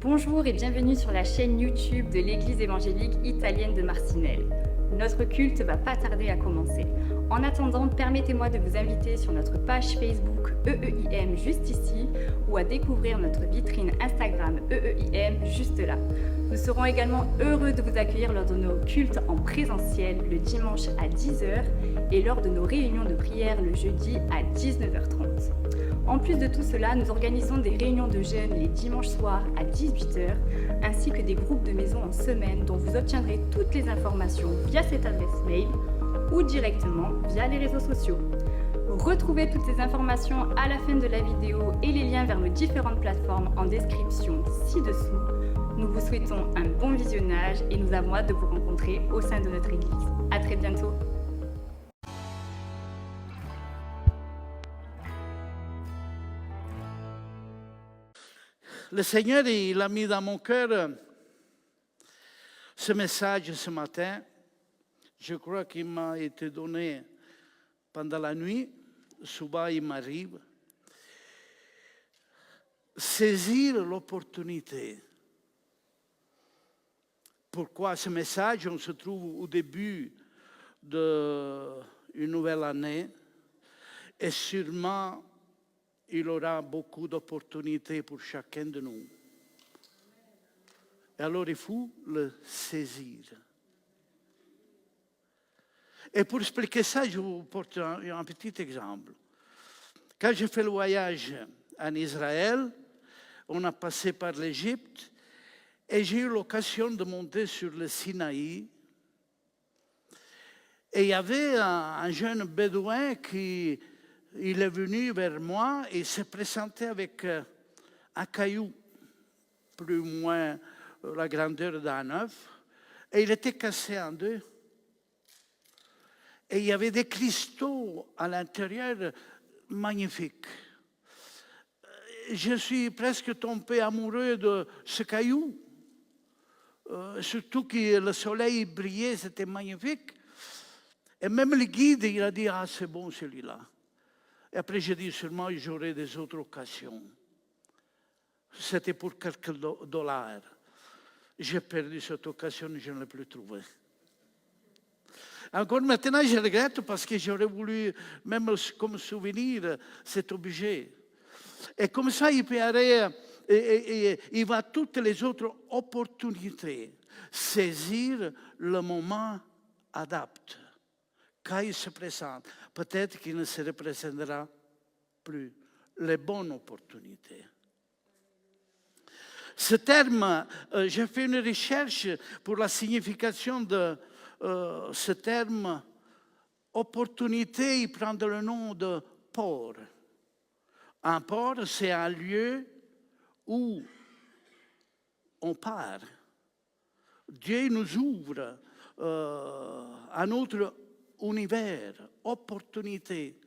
Bonjour et bienvenue sur la chaîne YouTube de l'Église évangélique italienne de Marcinelle. Notre culte va pas tarder à commencer. En attendant, permettez-moi de vous inviter sur notre page Facebook EEIM juste ici ou à découvrir notre vitrine Instagram EEIM juste là. Nous serons également heureux de vous accueillir lors de nos cultes en présentiel le dimanche à 10h et lors de nos réunions de prière le jeudi à 19h30. En plus de tout cela, nous organisons des réunions de jeunes les dimanches soirs à 18h, ainsi que des groupes de maison en semaine dont vous obtiendrez toutes les informations via cette adresse mail ou directement via les réseaux sociaux. Retrouvez toutes ces informations à la fin de la vidéo et les liens vers nos différentes plateformes en description ci-dessous. Nous vous souhaitons un bon visionnage et nous avons hâte de vous rencontrer au sein de notre Église. À très bientôt. Le Seigneur, il a mis dans mon cœur ce message ce matin. Je crois qu'il m'a été donné pendant la nuit. Souvent, il m'arrive. Saisir l'opportunité. Pourquoi ce message? On se trouve au début d'une nouvelle année et sûrement il aura beaucoup d'opportunités pour chacun de nous. Et alors il faut le saisir. Et pour expliquer ça, je vous porte un petit exemple. Quand j'ai fait le voyage en Israël, on a passé par l'Égypte et j'ai eu l'occasion de monter sur le Sinaï. Et il y avait un jeune bédouin qui il est venu vers moi et s'est présenté avec un caillou, plus ou moins la grandeur d'un œuf, et il était cassé en deux. Et il y avait des cristaux à l'intérieur magnifiques. Je suis presque tombé amoureux de ce caillou, surtout que le soleil brillait, c'était magnifique. Et même le guide, il a dit, ah c'est bon celui-là. Et après, j'ai dit, sûrement, j'aurai des autres occasions. C'était pour quelques dollars. J'ai perdu cette occasion, je ne l'ai plus trouvée. Encore maintenant, je regrette parce que j'aurais voulu, même comme souvenir, cet objet. Et comme ça, il peut aller, il va toutes les autres opportunités saisir le moment adapté. Quand il se présente, peut-être qu'il ne se représentera plus les bonnes opportunités. Ce terme, j'ai fait une recherche pour la signification de ce terme. Opportunité, il prend le nom de port. Un port, c'est un lieu où on part. Dieu nous ouvre un autre univers, opportunité.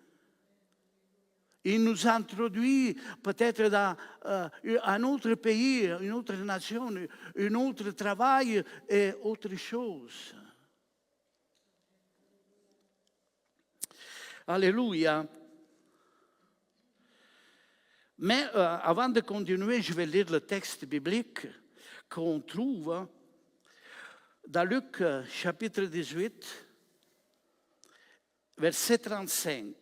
Il nous introduit peut-être dans un autre pays, une autre nation, un autre travail et autre chose. Alléluia. Mais avant de continuer, je vais lire le texte biblique qu'on trouve dans Luc chapitre 18, verset 35.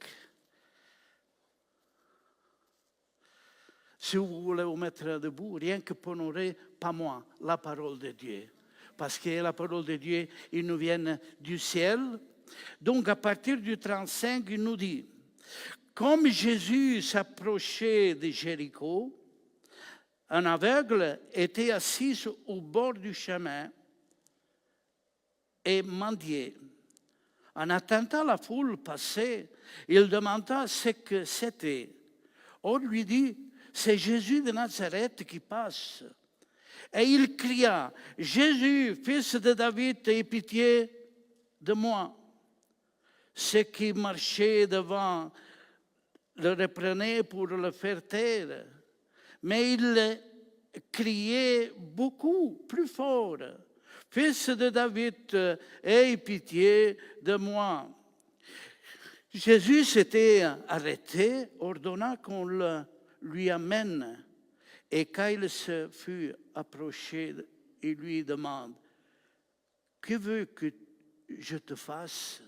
Si vous voulez vous mettre debout, rien que pour honorer, pas moi, la parole de Dieu. Parce que la parole de Dieu, il nous vient du ciel. Donc à partir du 35, il nous dit, comme Jésus s'approchait de Jéricho, un aveugle était assis au bord du chemin et mendiait. En attendant la foule passer, il demanda ce que c'était. On lui dit, c'est Jésus de Nazareth qui passe. Et il cria, Jésus, fils de David, aie pitié de moi. Ceux qui marchaient devant le reprenaient pour le faire taire. Mais il criait beaucoup plus fort. Fils de David, aie pitié de moi. Jésus s'était arrêté, ordonna qu'on le lui amène. Et quand il se fut approché, il lui demande, « Que veux que je te fasse ?»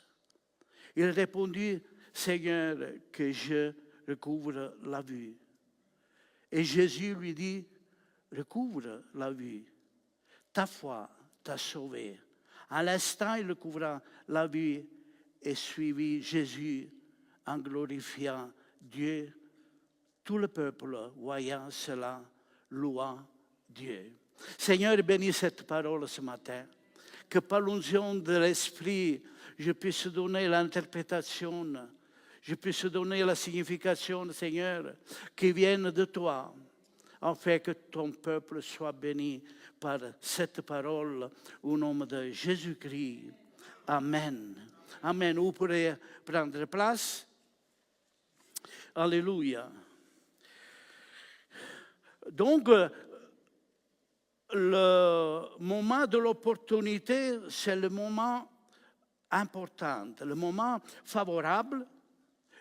Il répondit, « Seigneur, que je recouvre la vue. » Et Jésus lui dit, « Recouvre la vue. Ta foi t'a sauvé. » À l'instant, il recouvra la vue et suivit Jésus en glorifiant Dieu. Tout le peuple, voyant cela, loua Dieu. Seigneur, bénis cette parole ce matin. Que par l'onction de l'Esprit, je puisse donner l'interprétation, je puisse donner la signification, Seigneur, qui vienne de toi, afin que ton peuple soit béni par cette parole au nom de Jésus-Christ. Amen. Amen. Vous pourrez prendre place. Alléluia. Donc, le moment de l'opportunité, c'est le moment important, le moment favorable,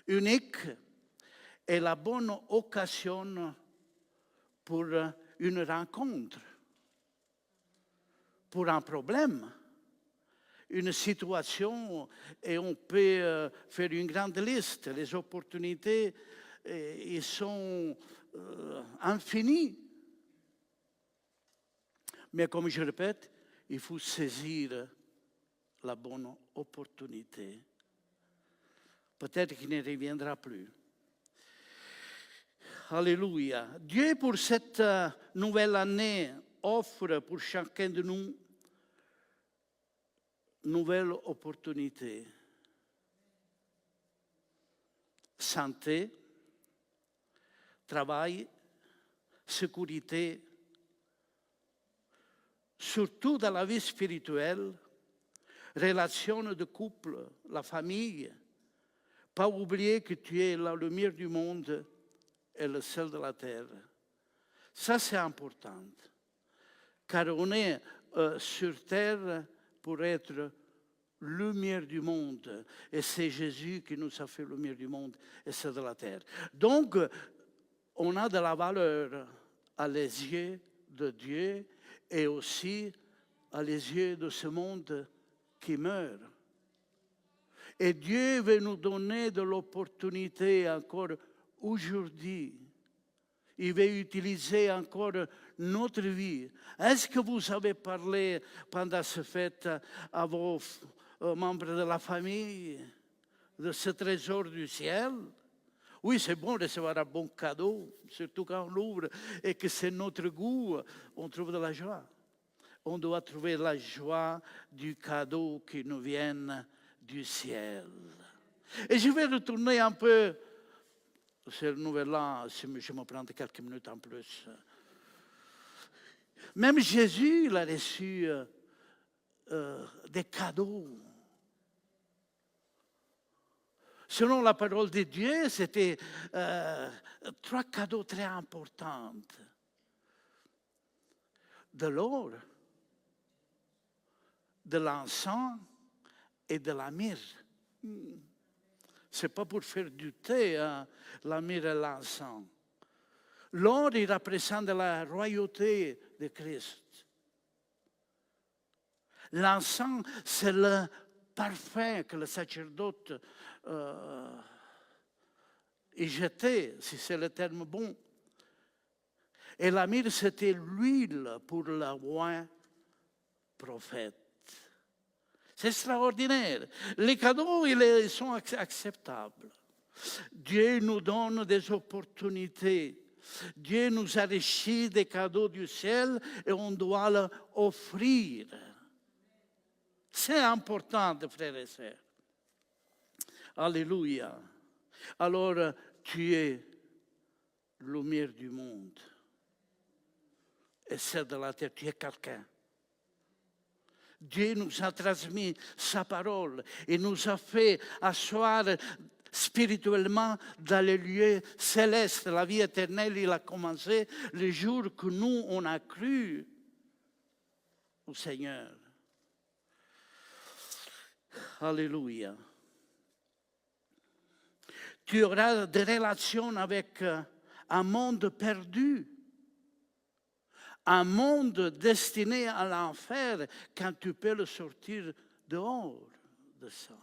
unique et la bonne occasion pour une rencontre, pour un problème, une situation, et on peut faire une grande liste. Les opportunités, ils sont infinies. Mais comme je répète, il faut saisir la bonne opportunité. Peut-être qu'il ne reviendra plus. Alléluia. Dieu, pour cette nouvelle année, offre pour chacun de nous une nouvelle opportunité. Santé, travail, sécurité, surtout dans la vie spirituelle, relations de couple, la famille. Pas oublier que tu es la lumière du monde et le sel de la terre. Ça, c'est important. Car on est sur terre pour être lumière du monde. Et c'est Jésus qui nous a fait lumière du monde et sel de la terre. Donc, on a de la valeur à les yeux de Dieu et aussi à les yeux de ce monde qui meurt. Et Dieu veut nous donner de l'opportunité encore aujourd'hui. Il veut utiliser encore notre vie. Est-ce que vous avez parlé pendant cette fête à vos membres de la famille de ce trésor du ciel? Oui, c'est bon de recevoir un bon cadeau, surtout quand on l'ouvre et que c'est notre goût, on trouve de la joie. On doit trouver la joie du cadeau qui nous vient du ciel. Et je vais retourner un peu, cette nouvelle-là, je me prends quelques minutes en plus. Même Jésus, il a reçu des cadeaux. Selon la parole de Dieu, c'était 3 cadeaux très importants. De l'or, de l'encens et de la myrrhe. Ce n'est pas pour faire du thé, hein, la myrrhe et l'encens. L'or, il représente la royauté de Christ. L'encens, c'est le parfum que le sacerdote y jetait, si c'est le terme bon. Et la myrrhe, c'était l'huile pour le roi prophète. C'est extraordinaire. Les cadeaux, ils sont acceptables. Dieu nous donne des opportunités. Dieu nous enrichit des cadeaux du ciel et on doit les offrir. C'est important, frères et sœurs. Alléluia. Alors, tu es lumière du monde. Et celle de la terre, tu es quelqu'un. Dieu nous a transmis sa parole et nous a fait asseoir spirituellement dans les lieux célestes. La vie éternelle, il a commencé le jour que nous, on a cru au Seigneur. Alléluia. Tu auras des relations avec un monde perdu. Un monde destiné à l'enfer quand tu peux le sortir dehors de ça.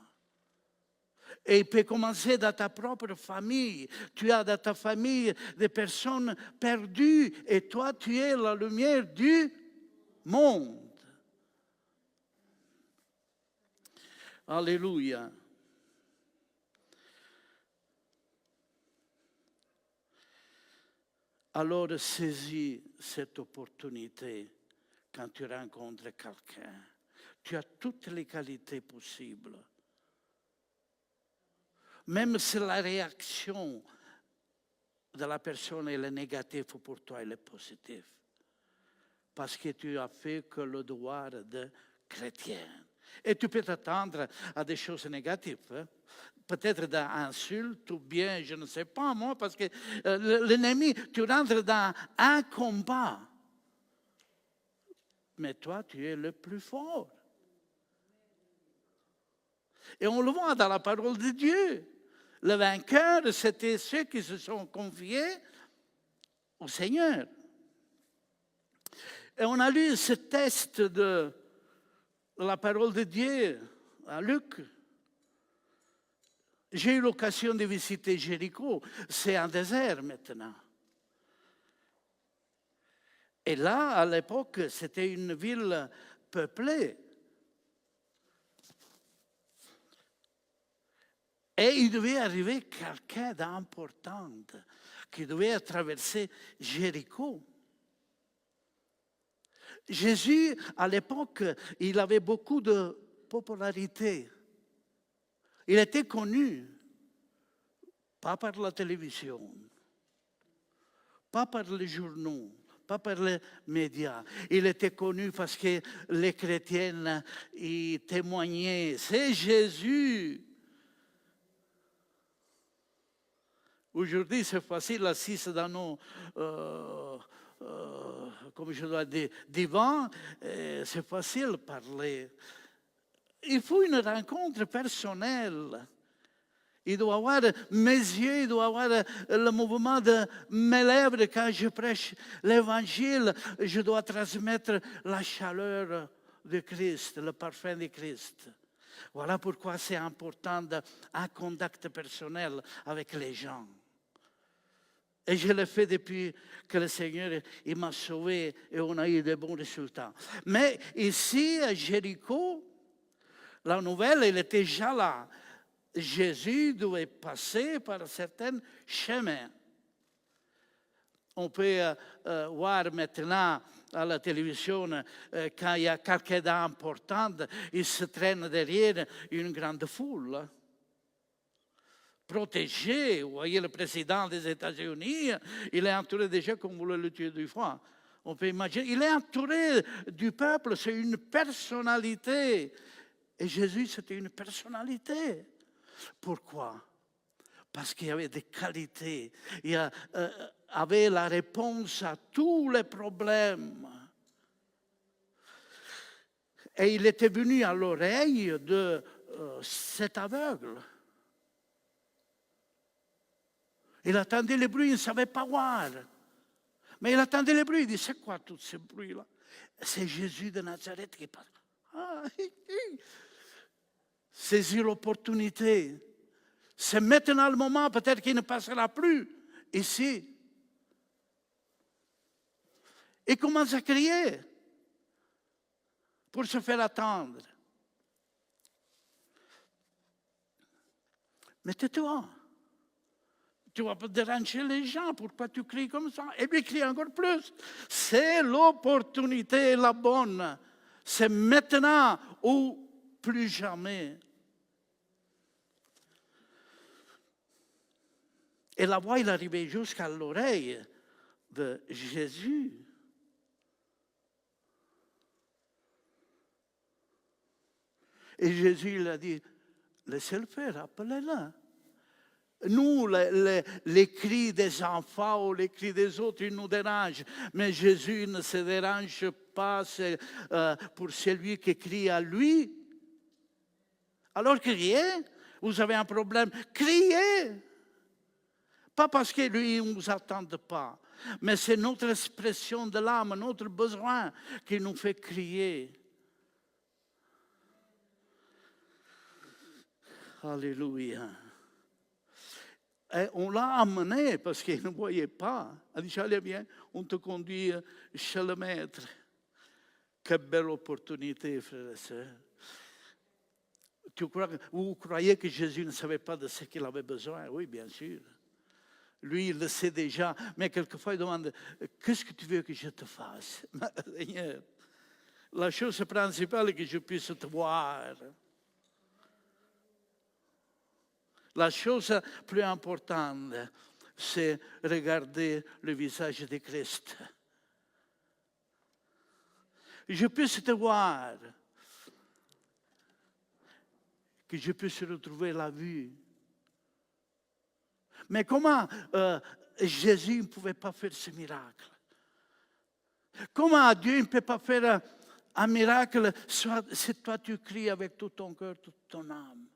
Et il peut commencer dans ta propre famille. Tu as dans ta famille des personnes perdues et toi, tu es la lumière du monde. Alléluia. Alors saisis cette opportunité quand tu rencontres quelqu'un. Tu as toutes les qualités possibles. Même si la réaction de la personne est négative pour toi, elle est positive. Parce que tu as fait que le devoir de chrétien. Et tu peux t'attendre à des choses négatives. Hein? Peut-être d'insultes ou bien, je ne sais pas moi, parce que l'ennemi, tu rentres dans un combat. Mais toi, tu es le plus fort. Et on le voit dans la parole de Dieu. Le vainqueur, c'était ceux qui se sont confiés au Seigneur. Et on a lu ce texte de la parole de Dieu à Luc. J'ai eu l'occasion de visiter Jéricho. C'est un désert maintenant. Et là, à l'époque, c'était une ville peuplée. Et il devait arriver quelqu'un d'important qui devait traverser Jéricho. Jésus, à l'époque, il avait beaucoup de popularité. Il était connu, pas par la télévision, pas par les journaux, pas par les médias. Il était connu parce que les chrétiens y témoignaient. C'est Jésus. Aujourd'hui, c'est facile, assis dans nos, comme je dois dire, divans, c'est facile de parler. Il faut une rencontre personnelle. Il doit avoir mes yeux, il doit avoir le mouvement de mes lèvres. Quand je prêche l'évangile, je dois transmettre la chaleur de Christ, le parfum de Christ. Voilà pourquoi c'est important un contact personnel avec les gens. Et je l'ai fait depuis que le Seigneur il m'a sauvé et on a eu de bons résultats. Mais ici, à Jéricho, la nouvelle, elle était déjà là. Jésus devait passer par certains chemins. On peut voir maintenant à la télévision, quand il y a quelqu'un d'important, il se traîne derrière une grande foule. Protégé, vous voyez le président des États-Unis, il est entouré déjà comme vous le tuez du fois. On peut imaginer, il est entouré du peuple, c'est une personnalité. Et Jésus, c'était une personnalité. Pourquoi? Parce qu'il y avait des qualités, il avait la réponse à tous les problèmes. Et il était venu à l'oreille de cet aveugle. Il attendait les bruits, il ne savait pas voir. Mais il attendait les bruits, il dit, c'est quoi tous ces bruits-là? C'est Jésus de Nazareth qui passe. Ah, saisir l'opportunité. C'est maintenant le moment, peut-être qu'il ne passera plus ici. Il commence à crier pour se faire attendre. Mais tais-toi. Tu vas pas déranger les gens, pourquoi tu cries comme ça? Et puis crie encore plus. C'est l'opportunité la bonne. C'est maintenant ou plus jamais. Et la voix, il arrivait jusqu'à l'oreille de Jésus. Et Jésus, il a dit, laissez-le faire, appelez-le. Nous, les cris des enfants ou les cris des autres, ils nous dérangent. Mais Jésus ne se dérange pas pour celui qui crie à lui. Alors criez, vous avez un problème, criez. Pas parce que lui ne nous attend pas, mais c'est notre expression de l'âme, notre besoin qui nous fait crier. Alléluia. Et on l'a amené parce qu'il ne voyait pas. Il a dit, allez bien, on te conduit chez le maître. Quelle belle opportunité, frères et sœurs. Vous croyez que Jésus ne savait pas de ce qu'il avait besoin? Oui, bien sûr. Lui, il le sait déjà. Mais quelquefois, il demande, qu'est-ce que tu veux que je te fasse? Seigneur, la chose principale est que je puisse te voir. La chose plus importante, c'est regarder le visage de Christ. Je puisse te voir, que je puisse retrouver la vue. Mais comment Jésus ne pouvait pas faire ce miracle? Comment Dieu ne peut pas faire un miracle si toi tu cries avec tout ton cœur, toute ton âme?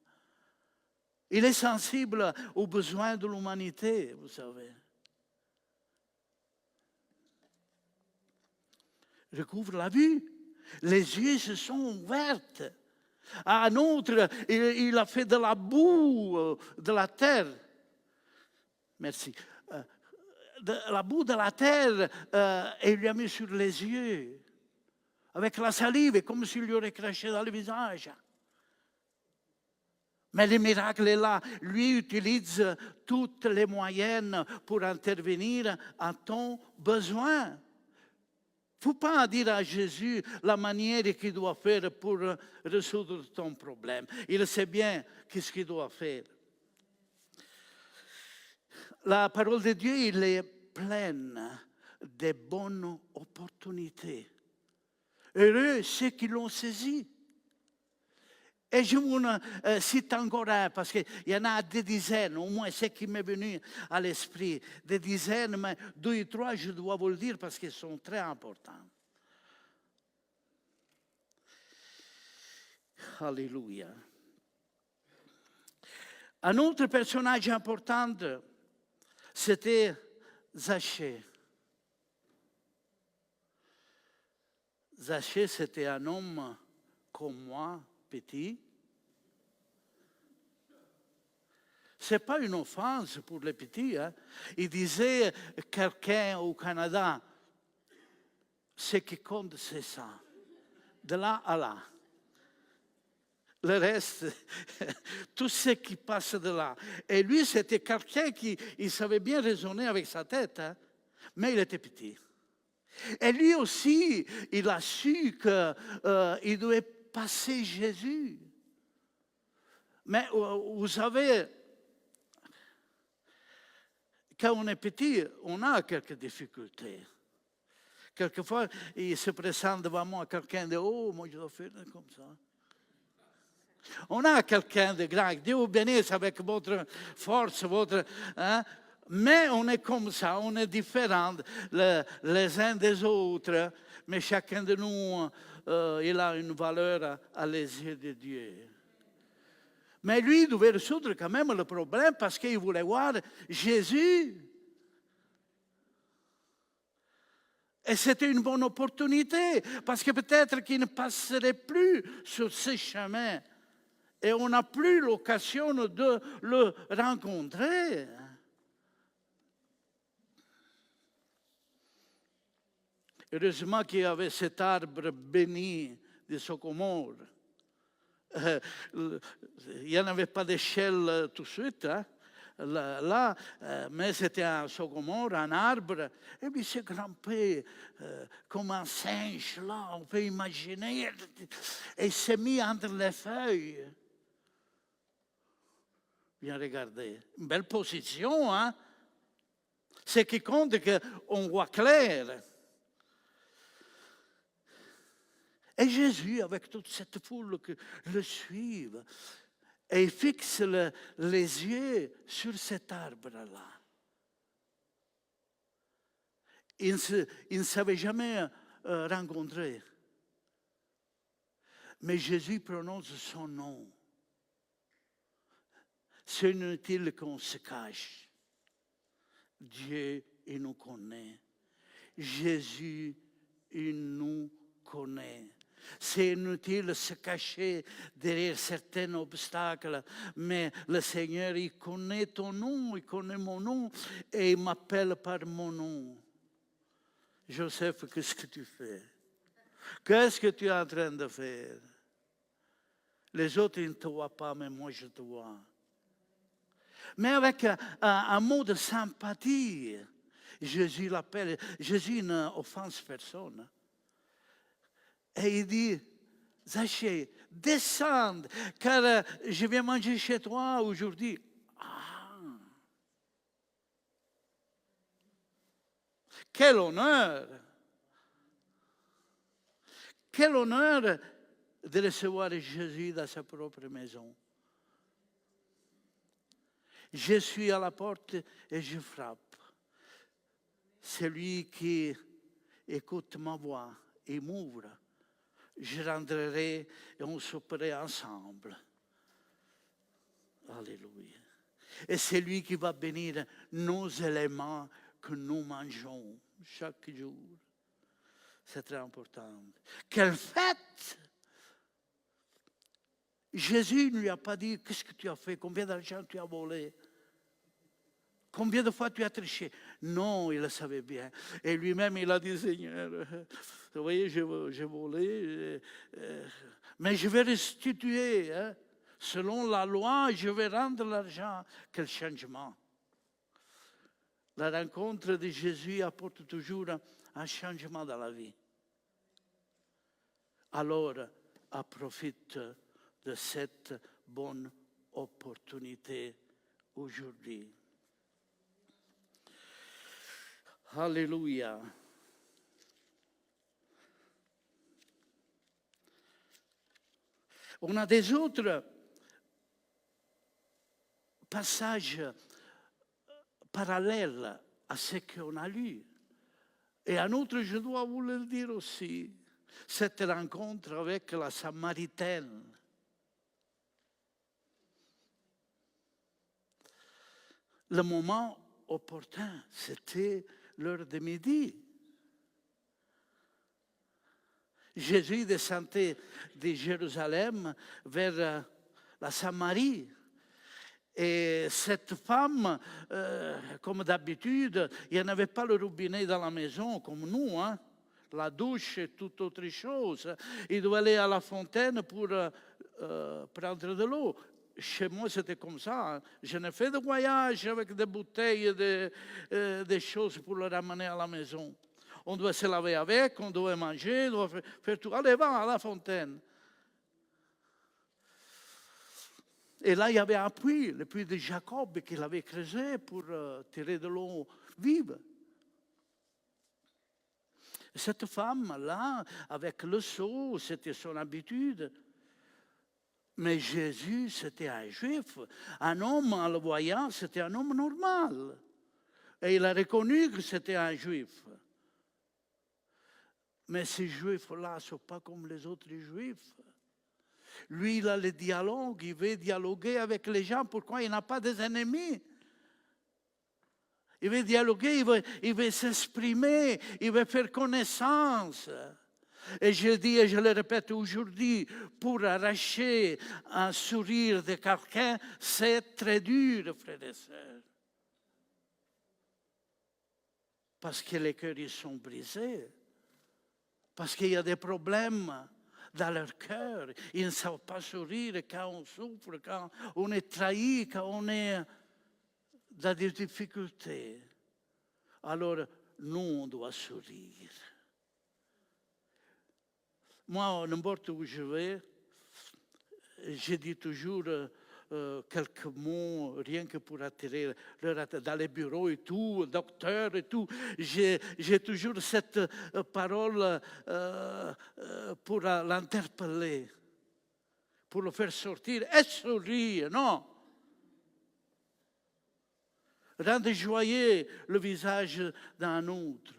Il est sensible aux besoins de l'humanité, vous savez. Recouvre la vue. Les yeux se sont ouverts. À un autre, il a fait de la boue de la terre. Merci. De la boue de la terre, et il lui a mis sur les yeux. Avec la salive, comme s'il lui aurait craché dans le visage. Mais le miracle est là. Lui utilise toutes les moyens pour intervenir à ton besoin. Il ne faut pas dire à Jésus la manière qu'il doit faire pour résoudre ton problème. Il sait bien qu'est-ce qu'il doit faire. La parole de Dieu, elle est pleine de bonnes opportunités. Heureux ceux qui l'ont saisi. Et je vous cite encore un, parce qu'il y en a des dizaines, au moins ce qui m'est venu à l'esprit, des dizaines, mais 2 ou 3, je dois vous le dire, parce qu'ils sont très importants. Alléluia. Un autre personnage important, c'était Zachée. Zachée, c'était un homme comme moi, petit. Ce n'est pas une offense pour les petits. Hein. Il disait quelqu'un au Canada, ce qui compte, c'est ça. De là à là. Le reste, tout ce qui passe de là. Et lui, c'était quelqu'un qui savait bien raisonner avec sa tête, hein, mais il était petit. Et lui aussi, il a su qu'il devait passer Jésus. Mais vous savez, quand on est petit, on a quelques difficultés. Quelquefois, il se présente devant moi quelqu'un de haut, moi je dois faire comme ça. On a quelqu'un de grand, Dieu vous bénisse avec votre force, votre... Hein, mais on est comme ça, on est différents les uns des autres, mais chacun de nous, il a une valeur à les yeux de Dieu. Mais lui, il devait résoudre quand même le problème parce qu'il voulait voir Jésus. Et c'était une bonne opportunité, parce que peut-être qu'il ne passerait plus sur ce chemin. Et on n'a plus l'occasion de le rencontrer. Heureusement qu'il y avait cet arbre béni de sycomore. Il n'y en avait pas d'échelle tout de suite, hein. Là, mais c'était un sycomore, un arbre, et puis il s'est grimpé comme un singe, là, on peut imaginer, et il s'est mis entre les feuilles. Bien regardez, une belle position, hein. Ce qui compte, c'est qu'on voit clair. Et Jésus, avec toute cette foule qui le suivent, et il fixe les yeux sur cet arbre-là. Il ne savait jamais rencontrer. Mais Jésus prononce son nom. C'est inutile qu'on se cache. Dieu, il nous connaît. Jésus, il nous connaît. C'est inutile de se cacher derrière certains obstacles, mais le Seigneur, il connaît ton nom, il connaît mon nom et il m'appelle par mon nom. Joseph, qu'est-ce que tu fais? Qu'est-ce que tu es en train de faire? Les autres, ils ne te voient pas, mais moi, je te vois. Mais avec un mot de sympathie, Jésus l'appelle. Jésus n'offense personne. Et il dit, Zachée, descends, car je viens manger chez toi aujourd'hui. Ah! Quel honneur! Quel honneur de recevoir Jésus dans sa propre maison. Je suis à la porte et je frappe. Celui qui écoute ma voix et m'ouvre, je rentrerai et on souperait ensemble. Alléluia. Et c'est lui qui va bénir nos éléments que nous mangeons chaque jour. C'est très important. Quelle fête! Jésus ne lui a pas dit, qu'est-ce que tu as fait? Combien d'argent tu as volé? Combien de fois tu as triché? Non, il le savait bien. Et lui-même, il a dit, Seigneur, vous voyez, j'ai volé, mais je vais restituer. Hein. Selon la loi, je vais rendre l'argent. Quel changement! La rencontre de Jésus apporte toujours un changement dans la vie. Alors, profite de cette bonne opportunité aujourd'hui. Alléluia. On a des autres passages parallèles à ce qu'on a lu. Et un autre, je dois vous le dire aussi, cette rencontre avec la Samaritaine. Le moment opportun, c'était l'heure de midi. Jésus descendait de Jérusalem vers la Samarie. Et cette femme, comme d'habitude, il n'y avait pas le robinet dans la maison comme nous, hein? La douche et toute autre chose. Il doit aller à la fontaine pour prendre de l'eau. Chez moi, c'était comme ça. Hein. Je n'ai fait de voyage avec des bouteilles, des choses pour le ramener à la maison. On doit se laver avec, on doit manger, on doit faire tout. Allez, va à la fontaine. Et là, il y avait un puits, le puits de Jacob, qu'il avait creusé pour tirer de l'eau vive. Cette femme-là, avec le seau, c'était son habitude. Mais Jésus, c'était un juif. Un homme, en le voyant, c'était un homme normal. Et il a reconnu que c'était un juif. Mais ces juifs-là ne sont pas comme les autres juifs. Lui, il a le dialogue, il veut dialoguer avec les gens. Pourquoi il n'a pas des ennemis? Il veut dialoguer, il veut s'exprimer, il veut faire connaissance. Et je dis et je le répète aujourd'hui, pour arracher un sourire de quelqu'un, c'est très dur, frères et sœurs. Parce que les cœurs ils sont brisés. Parce qu'il y a des problèmes dans leur cœur. Ils ne savent pas sourire quand on souffre, quand on est trahi, quand on est dans des difficultés. Alors, nous, on doit sourire. Moi, n'importe où je vais, je dis toujours quelques mots, rien que pour attirer leur attention. Dans les bureaux et tout, docteur et tout, j'ai toujours cette parole pour l'interpeller, pour le faire sortir et sourire, non? Rendre joyeux le visage d'un autre.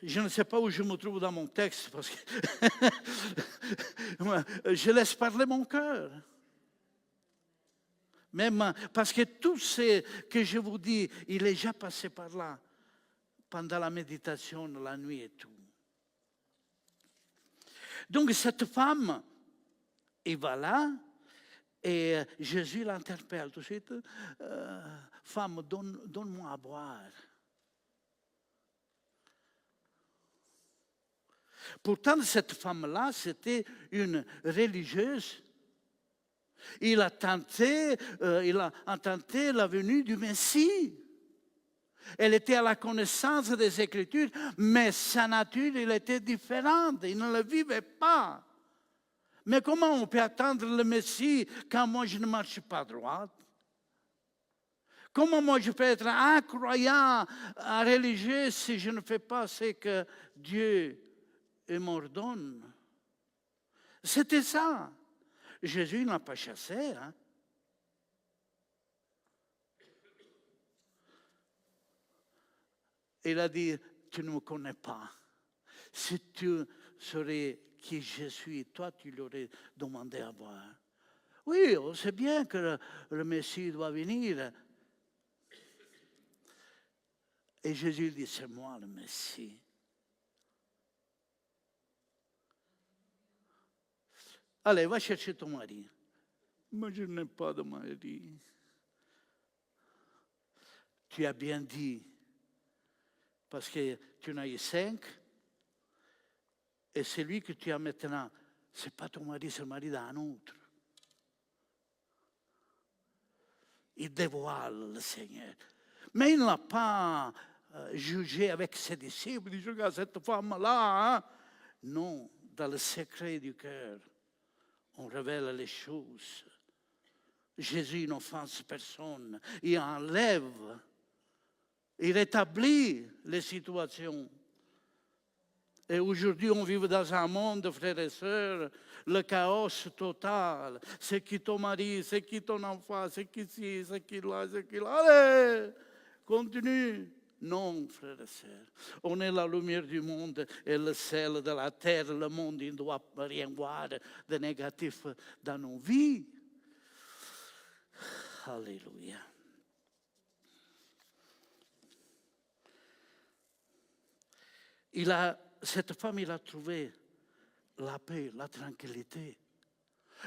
Je ne sais pas où je me trouve dans mon texte, parce que je laisse parler mon cœur. Même parce que tout ce que je vous dis, il est déjà passé par là, pendant la méditation, la nuit et tout. Donc cette femme, elle va là, et Jésus l'interpelle tout de suite. Femme, donne-moi à boire. Pourtant, cette femme-là, c'était une religieuse. Il a tenté la venue du Messie. Elle était à la connaissance des Écritures, mais sa nature, elle était différente. Il ne le vivait pas. Mais comment on peut attendre le Messie quand moi je ne marche pas droit? Comment moi je peux être un croyant, un religieux si je ne fais pas ce que Dieu m'ordonne? C'était ça. Jésus n'a pas chassé. Hein? Il a dit, tu ne me connais pas. Si tu saurais qui je suis, toi tu l'aurais demandé à voir. Oui, on sait bien que le Messie doit venir. Et Jésus dit, c'est moi le Messie. Allez, va chercher ton mari. Mais je n'ai pas de mari. Tu as bien dit, parce que tu en as eu 5, et celui que tu as maintenant, ce n'est pas ton mari, c'est le mari d'un autre. Il dévoile le Seigneur. Mais il n'a pas jugé avec ses disciples. Il dit, regarde cette femme-là. Hein? Non, dans le secret du cœur, on révèle les choses. Jésus n'offense personne. Il enlève, il rétablit les situations. Et aujourd'hui, on vit dans un monde, frères et sœurs, le chaos total. C'est qui ton mari, c'est qui ton enfant, c'est qui ci, c'est qui là, c'est qui là. Allez, continue. Non, frères et sœurs, on est la lumière du monde et le sel de la terre. Le monde, il ne doit rien voir de négatif dans nos vies. Alléluia. Cette femme, il a trouvé la paix, la tranquillité.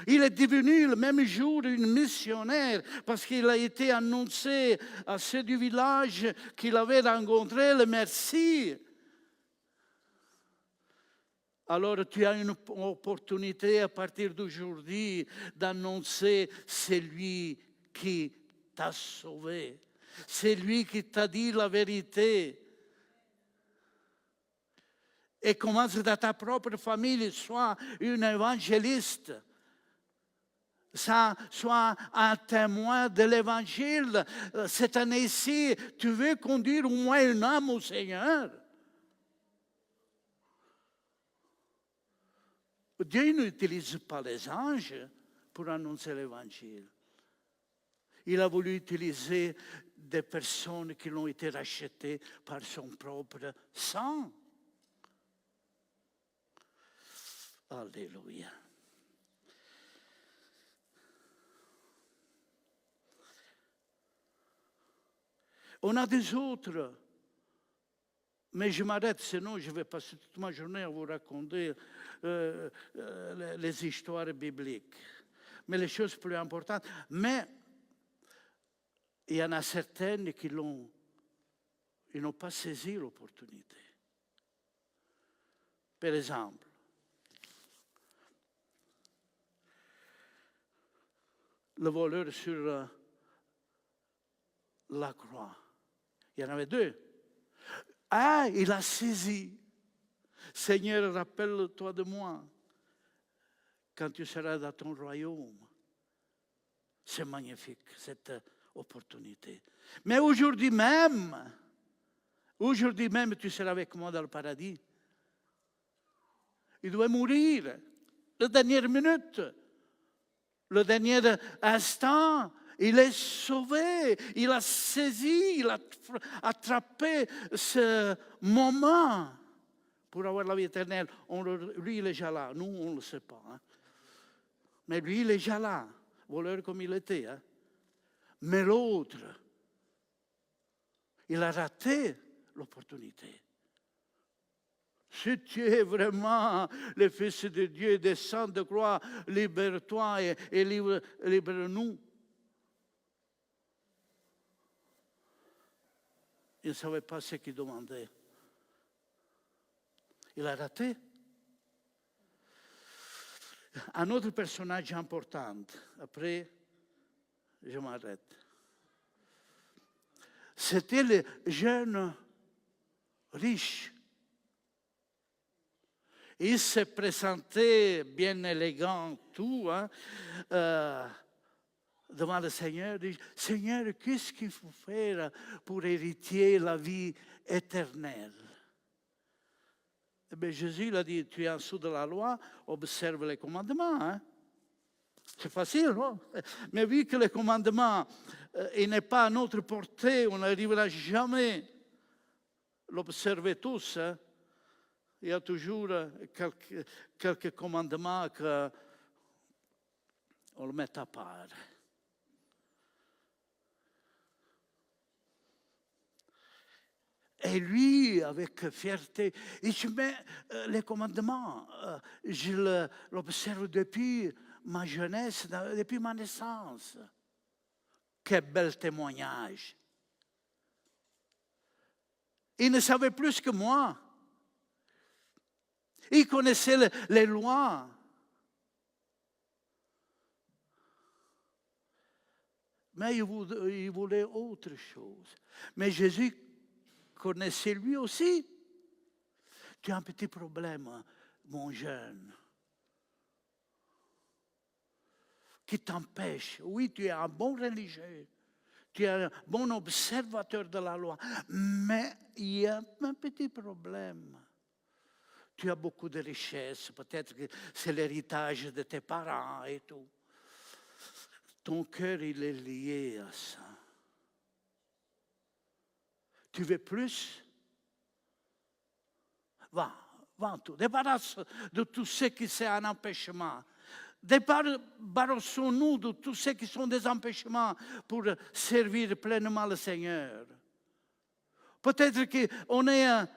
Il est devenu le même jour une missionnaire parce qu'il a été annoncé à ceux du village qu'il avait rencontré le Messie. Alors tu as une opportunité à partir d'aujourd'hui d'annoncer celui qui t'a sauvé, celui qui t'a dit la vérité. Et commence dans ta propre famille, sois une évangéliste. Sois un témoin de l'évangile. Cette année-ci, tu veux conduire au moins une âme au Seigneur. Dieu n'utilise pas les anges pour annoncer l'évangile. Il a voulu utiliser des personnes qui ont été rachetées par son propre sang. Alléluia. On a des autres, mais je m'arrête, sinon je vais passer toute ma journée à vous raconter les histoires bibliques. Mais les choses plus importantes. Mais il y en a certaines qui n'ont pas saisi l'opportunité. Par exemple, le voleur sur la croix. Il y en avait 2. Ah, il a saisi. Seigneur, rappelle-toi de moi quand tu seras dans ton royaume. C'est magnifique, cette opportunité. Mais aujourd'hui même, tu seras avec moi dans le paradis. Il doit mourir. La dernière minute, le dernier instant, il est sauvé, il a saisi, il a attrapé ce moment pour avoir la vie éternelle. Lui, il est déjà là. Nous, on ne le sait pas. Hein. Mais lui, il est déjà là. Voleur comme il était. Hein. Mais l'autre, il a raté l'opportunité. Si tu es vraiment le Fils de Dieu, descends de gloire, libère-toi et libère-nous. Il ne savait pas ce qu'il demandait. Il a raté. Un autre personnage important, après je m'arrête. C'était le jeune riche. Il s'est présenté bien élégant, tout, devant le Seigneur. Il dit, Seigneur, qu'est-ce qu'il faut faire pour hériter la vie éternelle? Eh bien, Jésus il a dit, tu es en dessous de la loi, observe les commandements. Hein? C'est facile, non? Mais vu que les commandements, il n'est pas à notre portée, on n'arrivera jamais à l'observer tous. Hein? Il y a toujours quelques commandements qu'on le met à part. Et lui, avec fierté, il dit, mais les commandements, je l'observe depuis ma jeunesse, depuis ma naissance. Quel bel témoignage. Il ne savait plus que moi. Il connaissait les lois. Mais il voulait autre chose. Mais Jésus connaissait lui aussi. Tu as un petit problème, mon jeune, qui t'empêche. Oui, tu es un bon religieux. Tu es un bon observateur de la loi. Mais il y a un petit problème. Tu as beaucoup de richesses. Peut-être que c'est l'héritage de tes parents et tout. Ton cœur, il est lié à ça. Tu veux plus? Va en tout. Débarrasse de tout ce qui c'est un empêchement. Débarrassons-nous de tout ce qui sont des empêchements pour servir pleinement le Seigneur. Peut-être qu'on est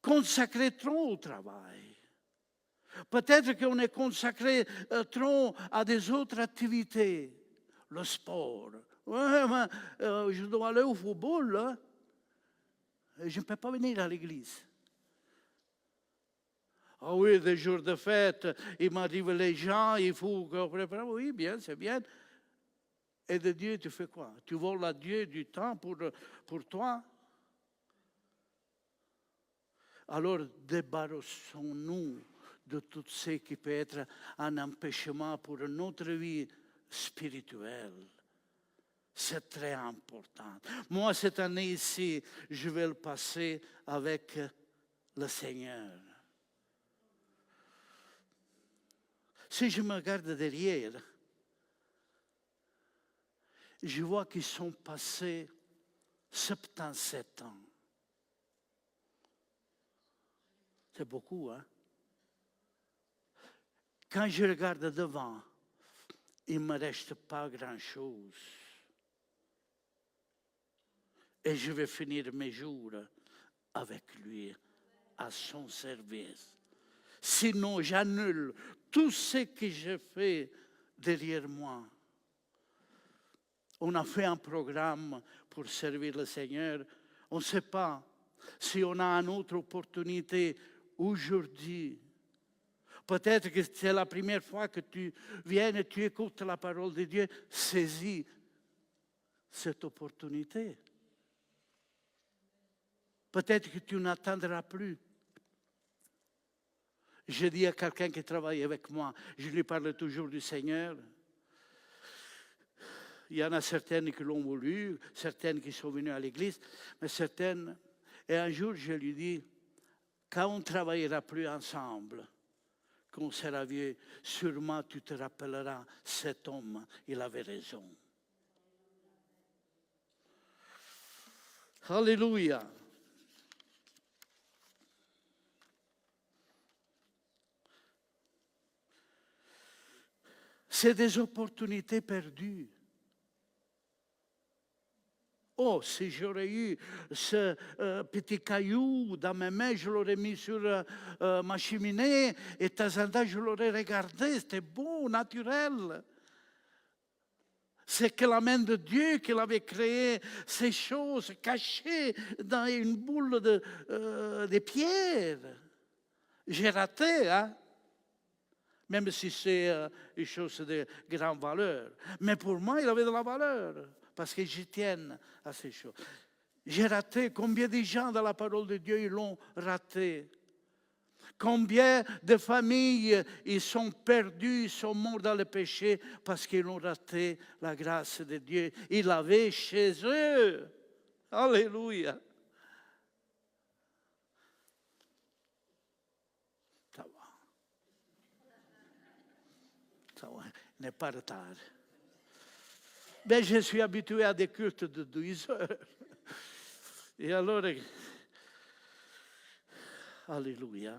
consacré trop au travail. Peut-être qu'on est consacré trop à des autres activités. Le sport. Ouais, je dois aller au football. Là. Je ne peux pas venir à l'église. Ah oui, des jours de fête, il m'arrive les gens, il faut qu'on prépare. Oui, bien, c'est bien. Et de Dieu, tu fais quoi? Tu voles à Dieu du temps pour toi? Alors, débarrassons-nous de tout ce qui peut être un empêchement pour notre vie spirituelle. C'est très important. Moi, cette année ici, je vais le passer avec le Seigneur. Si je me regarde derrière, je vois qu'ils sont passés 77 ans. C'est beaucoup, hein? Quand je regarde devant, il ne me reste pas grand-chose. Et je vais finir mes jours avec lui, à son service. Sinon, j'annule tout ce que j'ai fait derrière moi. On a fait un programme pour servir le Seigneur. On ne sait pas si on a une autre opportunité aujourd'hui. Peut-être que c'est la première fois que tu viens et tu écoutes la parole de Dieu. Saisis cette opportunité. Peut-être que tu n'attendras plus. Je dis à quelqu'un qui travaille avec moi, je lui parle toujours du Seigneur. Il y en a certaines qui l'ont voulu, certaines qui sont venues à l'église, mais certaines. Et un jour, je lui dis, quand on ne travaillera plus ensemble, quand on sera vieux, sûrement tu te rappelleras, cet homme, il avait raison. Alléluia. C'est des opportunités perdues. Oh, si j'aurais eu ce petit caillou dans mes mains, je l'aurais mis sur ma cheminée et de temps en temps, je l'aurais regardé. C'était beau, naturel. C'est que la main de Dieu qui avait créé ces choses cachées dans une boule de pierre. J'ai raté, hein? Même si c'est une chose de grande valeur. Mais pour moi, il avait de la valeur, parce que j'y tiens à ces choses. J'ai raté. Combien de gens dans la parole de Dieu ils l'ont raté? Combien de familles ils sont perdus, ils sont morts dans le péché parce qu'ils ont raté la grâce de Dieu. Ils l'avaient chez eux. Alléluia. Ça va. Ça va. Il n'est pas retard. Mais je suis habitué à des cultes de 12 heures. Et alors, alléluia.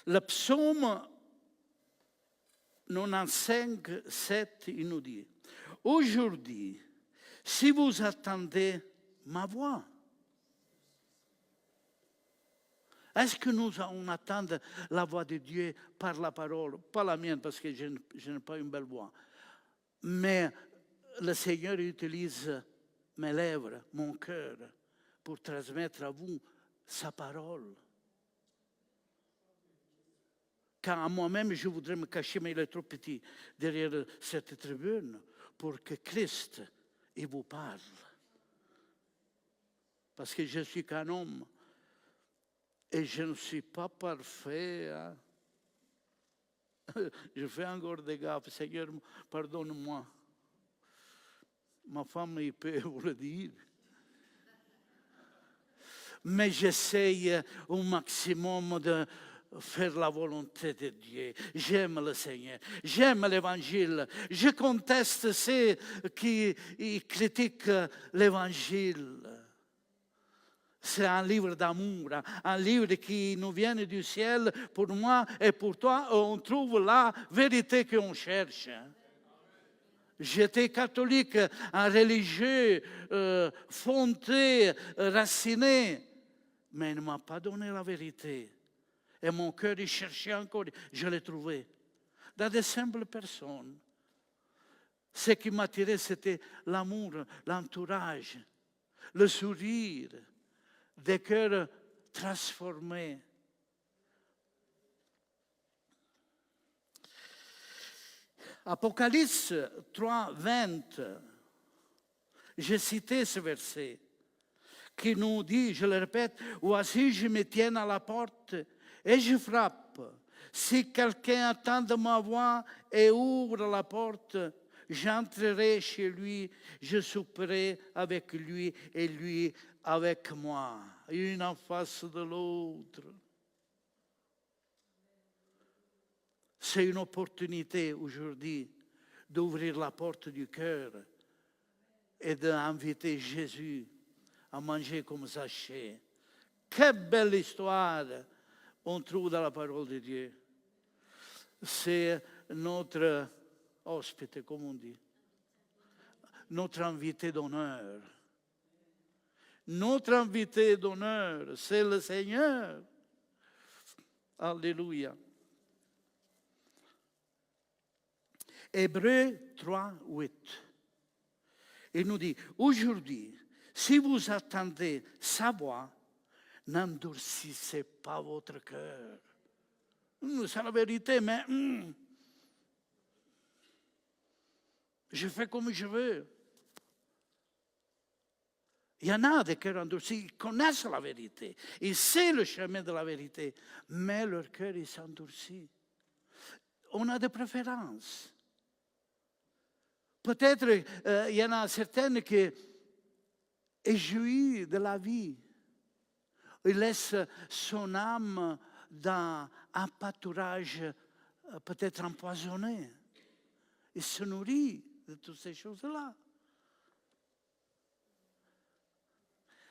Le psaume 95, 7, il nous dit, aujourd'hui, si vous attendez ma voix, est-ce que on attend la voix de Dieu par la parole? Pas la mienne, parce que je n'ai pas une belle voix. Mais le Seigneur utilise mes lèvres, mon cœur, pour transmettre à vous sa parole. Quand à moi-même, je voudrais me cacher, mais il est trop petit derrière cette tribune pour que Christ, il vous parle. Parce que je suis qu'un homme et je ne suis pas parfait. Hein? Je fais encore des gaffes. Seigneur, pardonne-moi. Ma femme, il peut vous le dire. Mais j'essaye au maximum de faire la volonté de Dieu. J'aime le Seigneur. J'aime l'Évangile. Je conteste ceux qui critiquent l'Évangile. C'est un livre d'amour, un livre qui nous vient du ciel pour moi et pour toi. On trouve la vérité qu'on cherche. J'étais catholique, un religieux, fondé, raciné, mais il ne m'a pas donné la vérité. Et mon cœur, il cherchait encore. Je l'ai trouvé dans de simples personnes. Ce qui m'attirait, c'était l'amour, l'entourage, le sourire, des cœurs transformés. Apocalypse 3, 20, j'ai cité ce verset qui nous dit, je le répète, « Voici, je me tiens à la porte et je frappe. Si quelqu'un attend de ma voix et ouvre la porte, j'entrerai chez lui, je souperai avec lui et lui avec moi. » Une en face de l'autre. C'est une opportunité aujourd'hui d'ouvrir la porte du cœur et d'inviter Jésus à manger comme Zachée. Quelle belle histoire on trouve dans la parole de Dieu. C'est notre hospite, comme on dit. Notre invité d'honneur. Notre invité d'honneur, c'est le Seigneur. Alléluia. Hébreux 3, 8. Il nous dit, aujourd'hui, si vous attendez sa voix, n'endurcissez pas votre cœur. C'est la vérité, mais je fais comme je veux. Il y en a des cœurs endurcis, ils connaissent la vérité, ils savent le chemin de la vérité, mais leur cœur il s'endurcit. On a des préférences. Peut-être il y en a certaines qui jouissent de la vie. Il laisse son âme dans un pâturage peut-être empoisonné. Il se nourrit de toutes ces choses-là.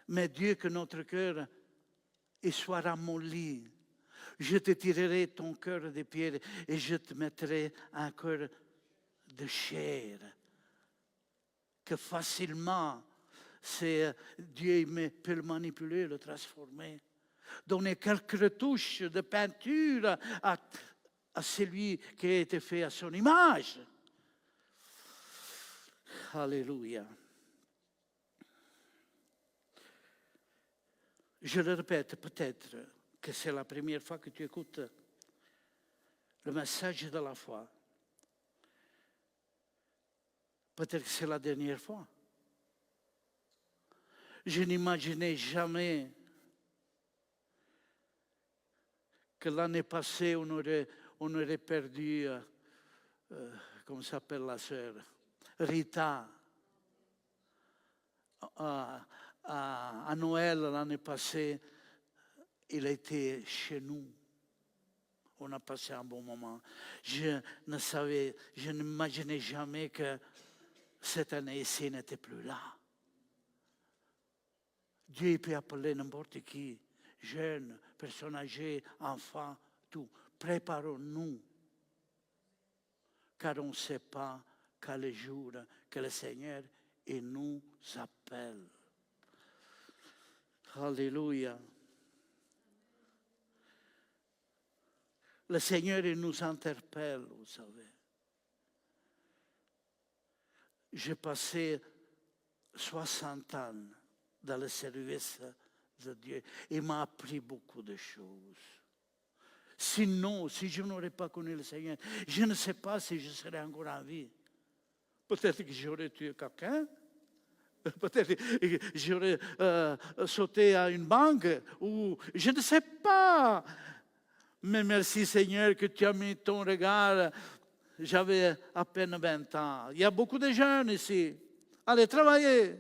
Mais Dieu, que notre cœur il soit ramolli. Je te tirerai ton cœur de pierre et je te mettrai un cœur de chair. Que facilement Dieu peut le manipuler, le transformer. Donner quelques retouches de peinture à celui qui a été fait à son image. Alléluia. Je le répète, peut-être que c'est la première fois que tu écoutes le message de la foi. Peut-être que c'est la dernière fois. Je n'imaginais jamais que l'année passée, on aurait perdu, comment s'appelle la sœur, Rita. À Noël, l'année passée, il était chez nous. On a passé un bon moment. Je n'imaginais jamais que cette année-ci n'était plus là. Dieu peut appeler n'importe qui, jeune, personne âgée, enfant, tout. Préparons-nous, car on ne sait pas quel est le jour que le Seigneur nous appelle. Alléluia. Le Seigneur nous interpelle, vous savez. J'ai passé 60 ans dans le service de Dieu. Il m'a appris beaucoup de choses. Sinon, si je n'aurais pas connu le Seigneur, je ne sais pas si je serais encore en vie. Peut-être que j'aurais tué quelqu'un. Peut-être que j'aurais sauté à une banque. Ou je ne sais pas. Mais merci Seigneur que tu as mis ton regard. J'avais à peine 20 ans. Il y a beaucoup de jeunes ici. Allez, travaillez.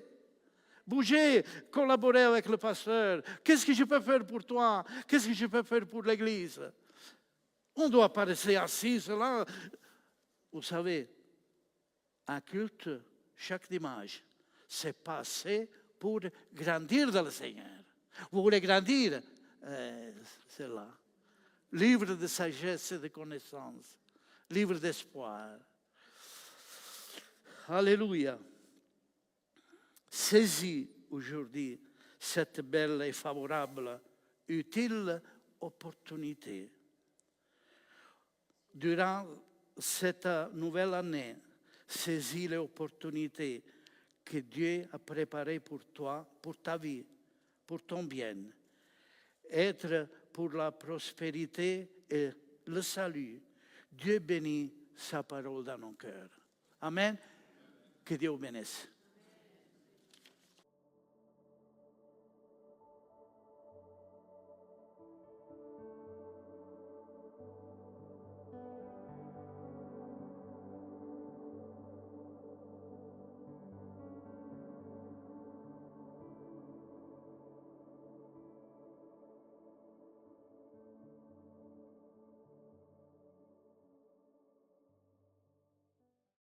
Bougez, collaborez avec le pasteur. Qu'est-ce que je peux faire pour toi? Qu'est-ce que je peux faire pour l'Église? On ne doit pas rester assis là. Vous savez, un culte, chaque dimanche, c'est passé pour grandir dans le Seigneur. Vous voulez grandir? C'est là. Livre de sagesse et de connaissance. Livre d'espoir. Alléluia. Saisis aujourd'hui cette belle et favorable, utile opportunité. Durant cette nouvelle année, saisis l'opportunité que Dieu a préparée pour toi, pour ta vie, pour ton bien. Être pour la prospérité et le salut. Dieu bénit sa parole dans nos cœurs. Amen. Que Dieu vous bénisse.